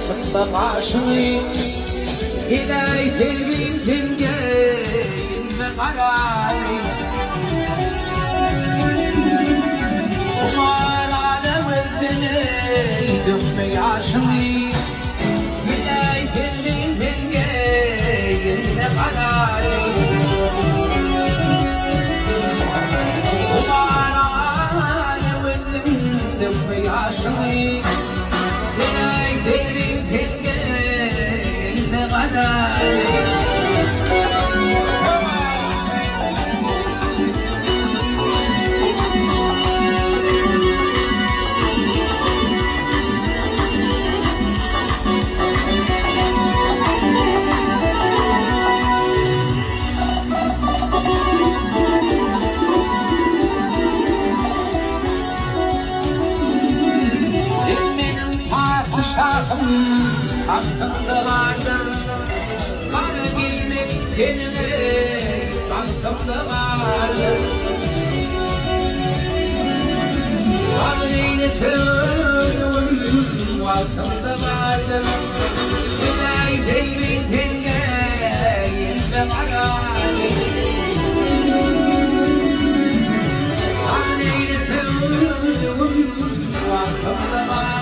صبق عشقي إلهي تلميم تنجين بقراري ومار على ودني دمي عشقي إلهي تلميم تنجين بقراري ومار على ودني دمي عشقي إلهي تلميم تنجين بقراري Aklımda vardır, bana gelmek yenile, aklımda vardır. Bana eyletim, aklımda vardır. İlahi gelmek yenile, vardır. Bana eyletim, aklımda vardır.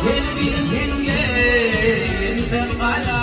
Gel bir gün gel ben bana